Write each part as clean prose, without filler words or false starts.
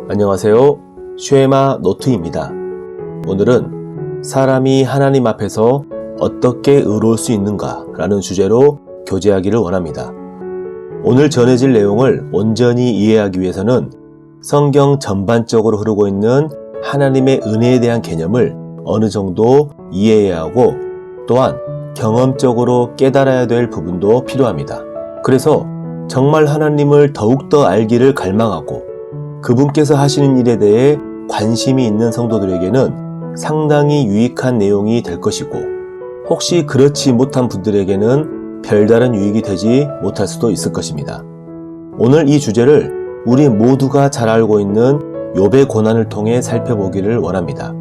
안녕하세요. 쉐마 노트입니다. 오늘은 사람이 하나님 앞에서 어떻게 의로울 수 있는가 라는 주제로 교제하기를 원합니다. 오늘 전해질 내용을 온전히 이해하기 위해서는 성경 전반적으로 흐르고 있는 하나님의 은혜에 대한 개념을 어느 정도 이해해야 하고 또한 경험적으로 깨달아야 될 부분도 필요합니다. 그래서 정말 하나님을 더욱더 알기를 갈망하고 그분께서 하시는 일에 대해 관심이 있는 성도들에게는 상당히 유익한 내용이 될 것이고 혹시 그렇지 못한 분들에게는 별다른 유익이 되지 못할 수도 있을 것입니다. 오늘 이 주제를 우리 모두가 잘 알고 있는 욥의 고난을 통해 살펴보기를 원합니다.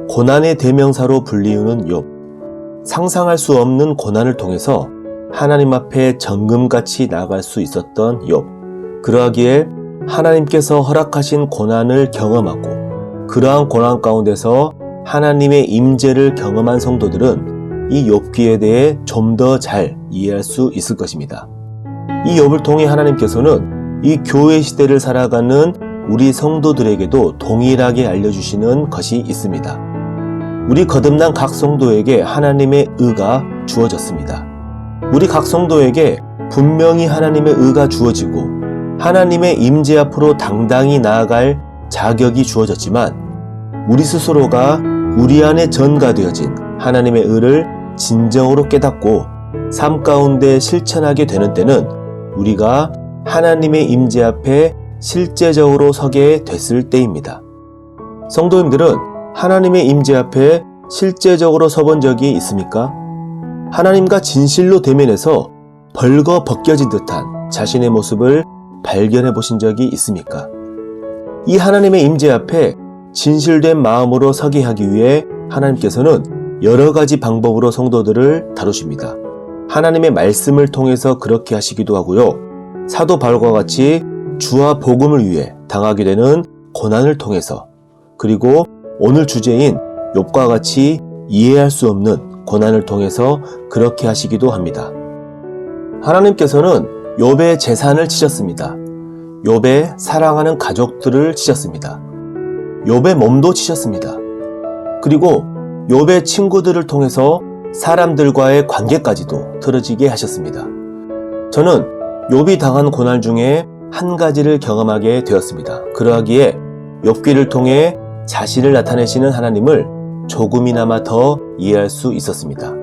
고난의 대명사로 불리우는 욥, 상상할 수 없는 고난을 통해서 하나님 앞에 정금같이 나아갈 수 있었던 욥, 그러하기에 하나님께서 허락하신 고난을 경험하고 그러한 고난 가운데서 하나님의 임재를 경험한 성도들은 이 욥기에 대해 좀 더 잘 이해할 수 있을 것입니다. 이 욥을 통해 하나님께서는 이 교회 시대를 살아가는 우리 성도들에게도 동일하게 알려주시는 것이 있습니다. 우리 거듭난 각 성도에게 하나님의 의가 주어졌습니다. 우리 각 성도에게 분명히 하나님의 의가 주어지고 하나님의 임재 앞으로 당당히 나아갈 자격이 주어졌지만 우리 스스로가 우리 안에 전가되어진 하나님의 의를 진정으로 깨닫고 삶 가운데 실천하게 되는 때는 우리가 하나님의 임재 앞에 실제적으로 서게 됐을 때입니다. 성도님들은 하나님의 임재 앞에 실제적으로 서본 적이 있습니까? 하나님과 진실로 대면해서 벌거 벗겨진 듯한 자신의 모습을 발견해 보신 적이 있습니까? 이 하나님의 임재 앞에 진실된 마음으로 서게 하기 위해 하나님께서는 여러 가지 방법으로 성도들을 다루십니다. 하나님의 말씀을 통해서 그렇게 하시기도 하고요. 사도 바울과 같이 주와 복음을 위해 당하게 되는 고난을 통해서, 그리고 오늘 주제인 욥과 같이 이해할 수 없는 고난을 통해서 그렇게 하시기도 합니다. 하나님께서는 욥의 재산을 치셨습니다. 욥의 사랑하는 가족들을 치셨습니다. 욥의 몸도 치셨습니다. 그리고 욥의 친구들을 통해서 사람들과의 관계까지도 틀어지게 하셨습니다. 저는 욥이 당한 고난 중에 한 가지를 경험하게 되었습니다. 그러하기에 욥기를 통해 자신을 나타내시는 하나님을 조금이나마 더 이해할 수 있었습니다.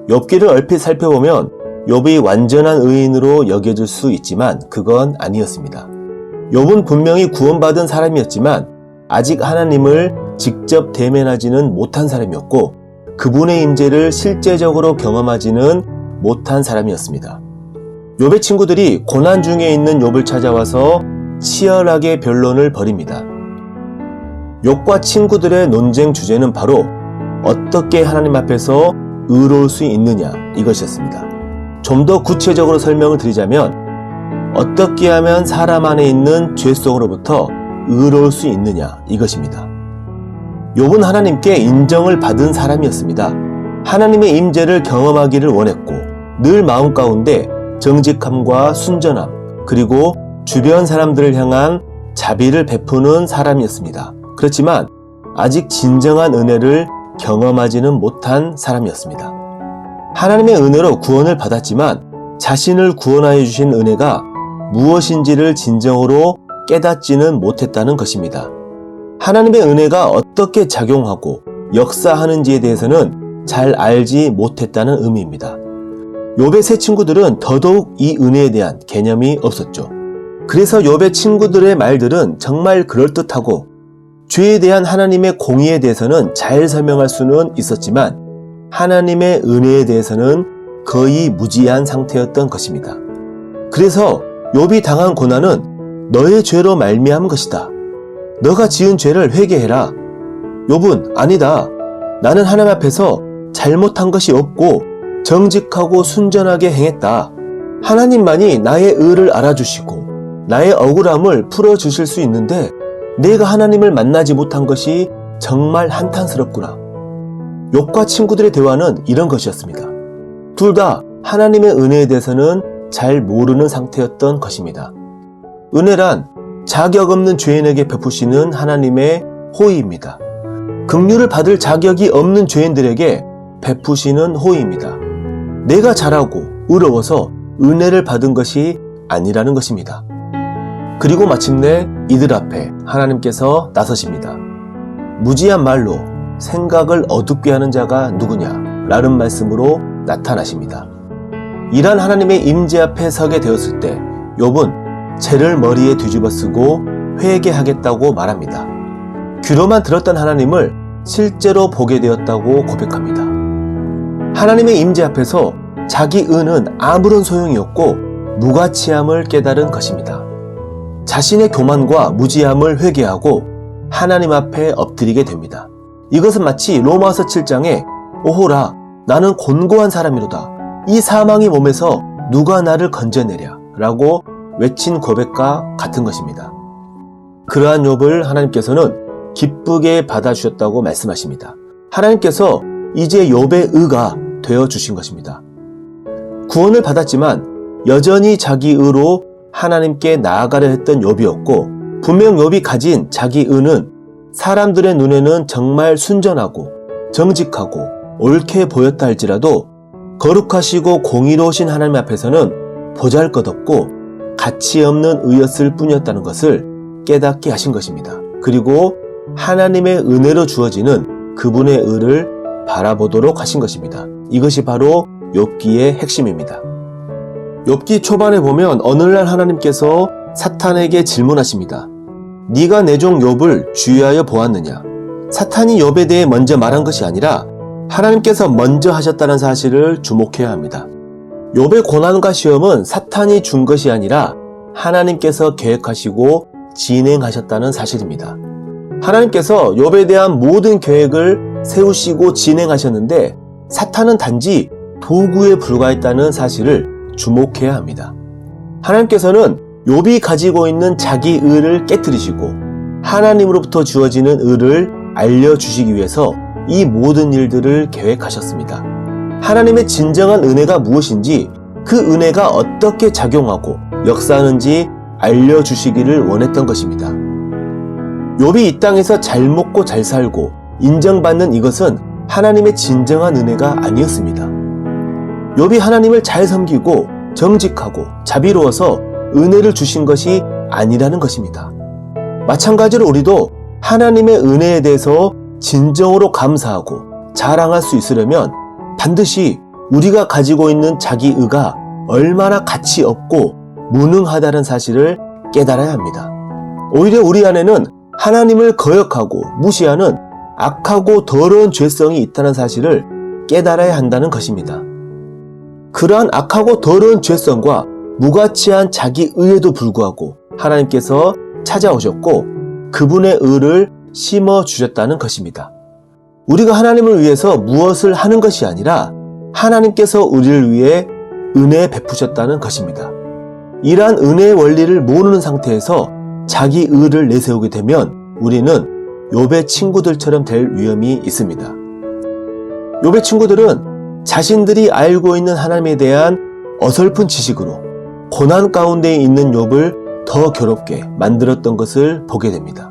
욥기를 얼핏 살펴보면 욥이 완전한 의인으로 여겨질 수 있지만 그건 아니었습니다. 욥은 분명히 구원받은 사람이었지만 아직 하나님을 직접 대면하지는 못한 사람이었고 그분의 임재를 실제적으로 경험하지는 못한 사람이었습니다. 욥의 친구들이 고난 중에 있는 욥을 찾아와서 치열하게 변론을 벌입니다. 욥과 친구들의 논쟁 주제는 바로 어떻게 하나님 앞에서 의로울 수 있느냐 이것이었습니다. 좀 더 구체적으로 설명을 드리자면 어떻게 하면 사람 안에 있는 죄 속으로부터 의로울 수 있느냐 이것입니다. 욥은 하나님께 인정을 받은 사람이었습니다. 하나님의 임재를 경험하기를 원했고 늘 마음 가운데 정직함과 순전함 그리고 주변 사람들을 향한 자비를 베푸는 사람이었습니다. 그렇지만 아직 진정한 은혜를 경험하지는 못한 사람이었습니다. 하나님의 은혜로 구원을 받았지만 자신을 구원하여 주신 은혜가 무엇인지를 진정으로 깨닫지는 못했다는 것입니다. 하나님의 은혜가 어떻게 작용하고 역사하는지에 대해서는 잘 알지 못했다는 의미입니다. 욥의 세 친구들은 더더욱 이 은혜에 대한 개념이 없었죠. 그래서 욥의 친구들의 말들은 정말 그럴듯하고 죄에 대한 하나님의 공의에 대해서는 잘 설명할 수는 있었지만 하나님의 은혜에 대해서는 거의 무지한 상태였던 것입니다. 그래서 욥이 당한 고난은 너의 죄로 말미암은 것이다. 너가 지은 죄를 회개해라. 욥은 아니다. 나는 하나님 앞에서 잘못한 것이 없고 정직하고 순전하게 행했다. 하나님만이 나의 의를 알아주시고 나의 억울함을 풀어주실 수 있는데 내가 하나님을 만나지 못한 것이 정말 한탄스럽구나. 욥과 친구들의 대화는 이런 것이었습니다. 둘 다 하나님의 은혜에 대해서는 잘 모르는 상태였던 것입니다. 은혜란 자격 없는 죄인에게 베푸시는 하나님의 호의입니다. 긍휼을 받을 자격이 없는 죄인들에게 베푸시는 호의입니다. 내가 잘하고 의로워서 은혜를 받은 것이 아니라는 것입니다. 그리고 마침내 이들 앞에 하나님께서 나서십니다. 무지한 말로 생각을 어둡게 하는 자가 누구냐? 라는 말씀으로 나타나십니다. 이란 하나님의 임재 앞에 서게 되었을 때 욥은 죄를 머리에 뒤집어 쓰고 회개하겠다고 말합니다. 귀로만 들었던 하나님을 실제로 보게 되었다고 고백합니다. 하나님의 임재 앞에서 자기 은은 아무런 소용이 없고 무가치함을 깨달은 것입니다. 자신의 교만과 무지함을 회개하고 하나님 앞에 엎드리게 됩니다. 이것은 마치 로마서 7장에 오호라 나는 곤고한 사람이로다. 이 사망의 몸에서 누가 나를 건져내랴 라고 외친 고백과 같은 것입니다. 그러한 욥을 하나님께서는 기쁘게 받아주셨다고 말씀하십니다. 하나님께서 이제 욥의 의가 되어주신 것입니다. 구원을 받았지만 여전히 자기 의로 하나님께 나아가려 했던 욥이었고 분명 욥이 가진 자기 의는 사람들의 눈에는 정말 순전하고 정직하고 옳게 보였다 할지라도 거룩하시고 공의로우신 하나님 앞에서는 보잘것없고 가치 없는 의였을 뿐이었다는 것을 깨닫게 하신 것입니다. 그리고 하나님의 은혜로 주어지는 그분의 의를 바라보도록 하신 것입니다. 이것이 바로 욥기의 핵심입니다. 욥기 초반에 보면 어느 날 하나님께서 사탄에게 질문하십니다. 네가 내 종 욥을 주의하여 보았느냐? 사탄이 욥에 대해 먼저 말한 것이 아니라 하나님께서 먼저 하셨다는 사실을 주목해야 합니다. 욥의 고난과 시험은 사탄이 준 것이 아니라 하나님께서 계획하시고 진행하셨다는 사실입니다. 하나님께서 욥에 대한 모든 계획을 세우시고 진행하셨는데 사탄은 단지 도구에 불과했다는 사실을 주목해야 합니다. 하나님께서는 욥이 가지고 있는 자기 의를 깨뜨리시고 하나님으로부터 주어지는 의를 알려주시기 위해서 이 모든 일들을 계획하셨습니다. 하나님의 진정한 은혜가 무엇인지 그 은혜가 어떻게 작용하고 역사하는지 알려주시기를 원했던 것입니다. 욥이 이 땅에서 잘 먹고 잘 살고 인정받는 이것은 하나님의 진정한 은혜가 아니었습니다. 욥이 하나님을 잘 섬기고 정직하고 자비로워서 은혜를 주신 것이 아니라는 것입니다. 마찬가지로 우리도 하나님의 은혜에 대해서 진정으로 감사하고 자랑할 수 있으려면 반드시 우리가 가지고 있는 자기 의가 얼마나 가치 없고 무능하다는 사실을 깨달아야 합니다. 오히려 우리 안에는 하나님을 거역하고 무시하는 악하고 더러운 죄성이 있다는 사실을 깨달아야 한다는 것입니다. 그러한 악하고 더러운 죄성과 무가치한 자기 의에도 불구하고 하나님께서 찾아오셨고 그분의 의를 심어주셨다는 것입니다. 우리가 하나님을 위해서 무엇을 하는 것이 아니라 하나님께서 우리를 위해 은혜 베푸셨다는 것입니다. 이러한 은혜의 원리를 모르는 상태에서 자기 의를 내세우게 되면 우리는 욥의 친구들처럼 될 위험이 있습니다. 욥의 친구들은 자신들이 알고 있는 하나님에 대한 어설픈 지식으로 고난 가운데 있는 욥을 더 괴롭게 만들었던 것을 보게 됩니다.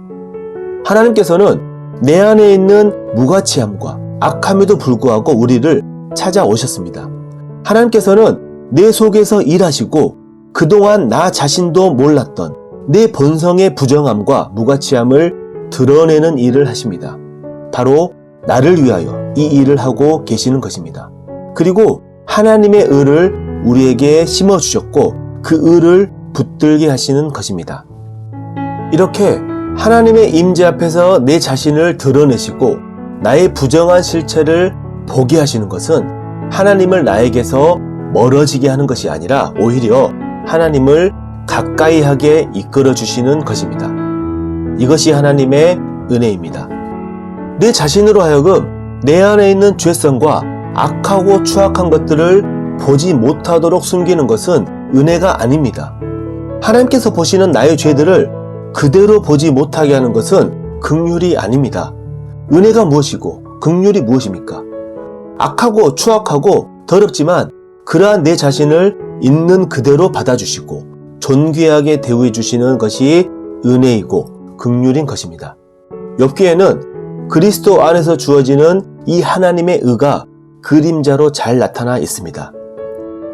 하나님께서는 내 안에 있는 무가치함과 악함에도 불구하고 우리를 찾아오셨습니다. 하나님께서는 내 속에서 일하시고 그동안 나 자신도 몰랐던 내 본성의 부정함과 무가치함을 드러내는 일을 하십니다. 바로 나를 위하여 이 일을 하고 계시는 것입니다. 그리고 하나님의 의를 우리에게 심어주셨고 그 의를 붙들게 하시는 것입니다. 이렇게 하나님의 임재 앞에서 내 자신을 드러내시고 나의 부정한 실체를 보게 하시는 것은 하나님을 나에게서 멀어지게 하는 것이 아니라 오히려 하나님을 가까이 하게 이끌어 주시는 것입니다. 이것이 하나님의 은혜입니다. 내 자신으로 하여금 내 안에 있는 죄성과 악하고 추악한 것들을 보지 못하도록 숨기는 것은 은혜가 아닙니다. 하나님께서 보시는 나의 죄들을 그대로 보지 못하게 하는 것은 긍휼이 아닙니다. 은혜가 무엇이고 긍휼이 무엇입니까? 악하고 추악하고 더럽지만 그러한 내 자신을 있는 그대로 받아주시고 존귀하게 대우해 주시는 것이 은혜이고 긍휼인 것입니다. 욥기에는 그리스도 안에서 주어지는 이 하나님의 의가 그림자로 잘 나타나 있습니다.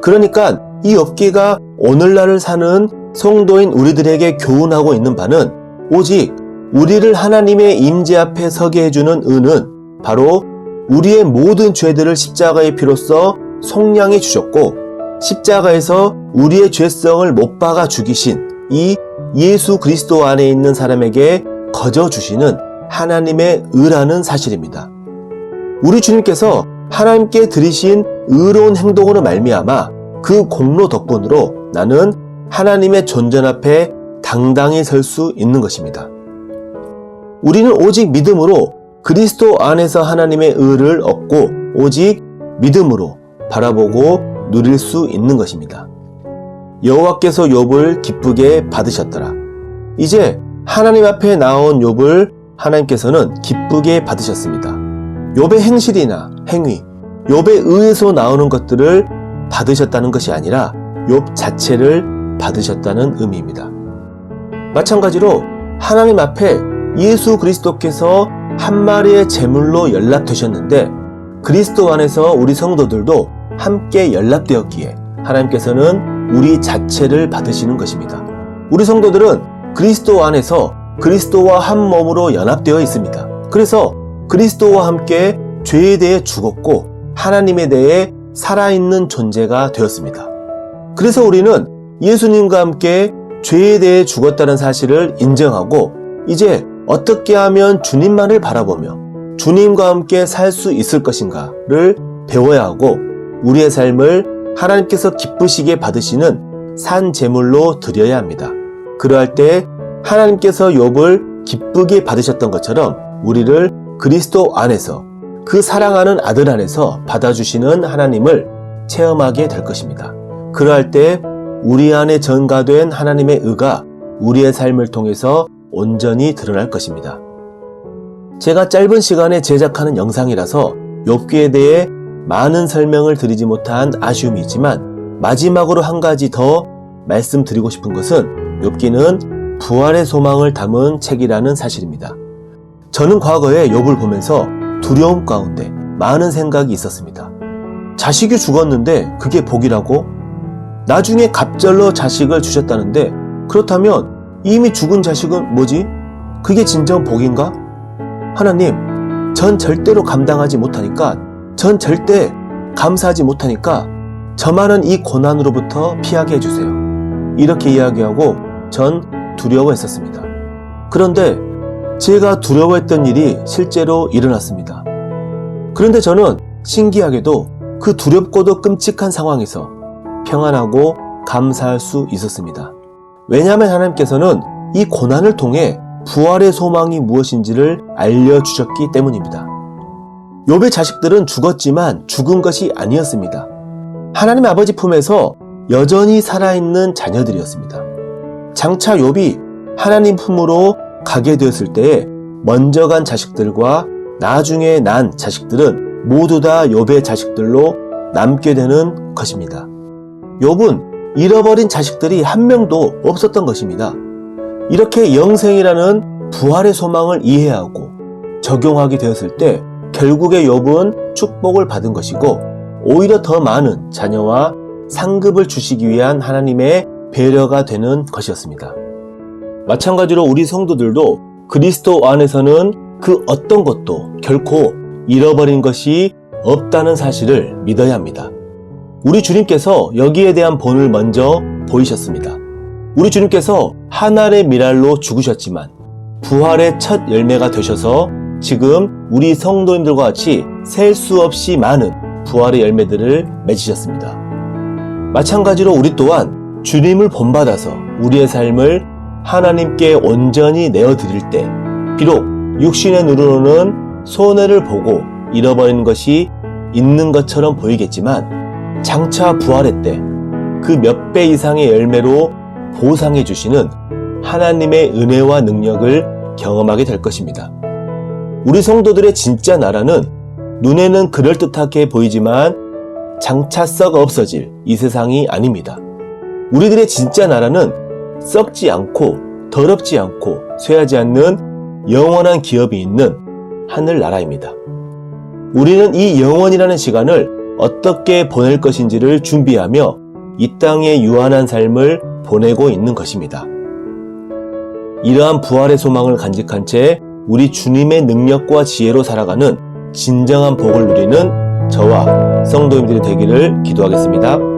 그러니까 이 욥기가 오늘날을 사는 성도인 우리들에게 교훈하고 있는 바는 오직 우리를 하나님의 임재 앞에 서게 해주는 의는 바로 우리의 모든 죄들을 십자가의 피로써 속량해 주셨고 십자가에서 우리의 죄성을 못 박아 죽이신 이 예수 그리스도 안에 있는 사람에게 거저 주시는 하나님의 의라는 사실입니다. 우리 주님께서 하나님께 드리신 의로운 행동으로 말미암아 그 공로 덕분으로 나는 하나님의 존전 앞에 당당히 설 수 있는 것입니다. 우리는 오직 믿음으로 그리스도 안에서 하나님의 의를 얻고 오직 믿음으로 바라보고 누릴 수 있는 것입니다. 여호와께서 욥을 기쁘게 받으셨더라. 이제 하나님 앞에 나온 욥을 하나님께서는 기쁘게 받으셨습니다. 욥의 행실이나 행위, 욥의 의에서 나오는 것들을 받으셨다는 것이 아니라 욥 자체를 받으셨다는 의미입니다. 마찬가지로 하나님 앞에 예수 그리스도께서 한 마리의 제물로 연락되셨는데 그리스도 안에서 우리 성도들도 함께 연락되었기에 하나님께서는 우리 자체를 받으시는 것입니다. 우리 성도들은 그리스도 안에서 그리스도와 한 몸으로 연합되어 있습니다. 그래서 그리스도와 함께 죄에 대해 죽었고 하나님에 대해 살아있는 존재가 되었습니다. 그래서 우리는 예수님과 함께 죄에 대해 죽었다는 사실을 인정하고 이제 어떻게 하면 주님만을 바라보며 주님과 함께 살 수 있을 것인가를 배워야 하고 우리의 삶을 하나님께서 기쁘시게 받으시는 산 제물로 드려야 합니다. 그러할 때 하나님께서 욥을 기쁘게 받으셨던 것처럼 우리를 그리스도 안에서 그 사랑하는 아들 안에서 받아주시는 하나님을 체험하게 될 것입니다. 그러할 때 우리 안에 전가된 하나님의 의가 우리의 삶을 통해서 온전히 드러날 것입니다. 제가 짧은 시간에 제작하는 영상이라서 욥기에 대해 많은 설명을 드리지 못한 아쉬움이 있지만 마지막으로 한 가지 더 말씀드리고 싶은 것은 욥기는 부활의 소망을 담은 책이라는 사실입니다. 저는 과거에 욥을 보면서 두려움 가운데 많은 생각이 있었습니다. 자식이 죽었는데 그게 복이라고? 나중에 갑절로 자식을 주셨다는데 그렇다면 이미 죽은 자식은 뭐지? 그게 진정 복인가? 하나님, 전 절대로 감당하지 못하니까, 전 절대 감사하지 못하니까 저 많은 이 고난으로부터 피하게 해주세요. 이렇게 이야기하고 전 두려워했었습니다. 그런데 제가 두려워했던 일이 실제로 일어났습니다. 그런데 저는 신기하게도 그 두렵고도 끔찍한 상황에서 평안하고 감사할 수 있었습니다. 왜냐하면 하나님께서는 이 고난을 통해 부활의 소망이 무엇인지를 알려주셨기 때문입니다. 욥의 자식들은 죽었지만 죽은 것이 아니었습니다. 하나님 아버지 품에서 여전히 살아있는 자녀들이었습니다. 장차 욥이 하나님 품으로 가게 되었을 때에 먼저 간 자식들과 나중에 난 자식들은 모두 다 욥의 자식들로 남게 되는 것입니다. 욥은 잃어버린 자식들이 한 명도 없었던 것입니다. 이렇게 영생이라는 부활의 소망을 이해하고 적용하게 되었을 때 결국에 욥은 축복을 받은 것이고 오히려 더 많은 자녀와 상급을 주시기 위한 하나님의 배려가 되는 것이었습니다. 마찬가지로 우리 성도들도 그리스도 안에서는 그 어떤 것도 결코 잃어버린 것이 없다는 사실을 믿어야 합니다. 우리 주님께서 여기에 대한 본을 먼저 보이셨습니다. 우리 주님께서 한 알의 밀알로 죽으셨지만 부활의 첫 열매가 되셔서 지금 우리 성도님들과 같이 셀 수 없이 많은 부활의 열매들을 맺으셨습니다. 마찬가지로 우리 또한 주님을 본받아서 우리의 삶을 하나님께 온전히 내어드릴 때 비록 육신의 눈으로는 손해를 보고 잃어버린 것이 있는 것처럼 보이겠지만 장차 부활의 때 그 몇 배 이상의 열매로 보상해 주시는 하나님의 은혜와 능력을 경험하게 될 것입니다. 우리 성도들의 진짜 나라는 눈에는 그럴듯하게 보이지만 장차 썩어 없어질 이 세상이 아닙니다. 우리들의 진짜 나라는 썩지 않고 더럽지 않고 쇠하지 않는 영원한 기업이 있는 하늘나라입니다. 우리는 이 영원이라는 시간을 어떻게 보낼 것인지를 준비하며 이 땅의 유한한 삶을 보내고 있는 것입니다. 이러한 부활의 소망을 간직한 채 우리 주님의 능력과 지혜로 살아가는 진정한 복을 누리는 저와 성도님들이 되기를 기도하겠습니다.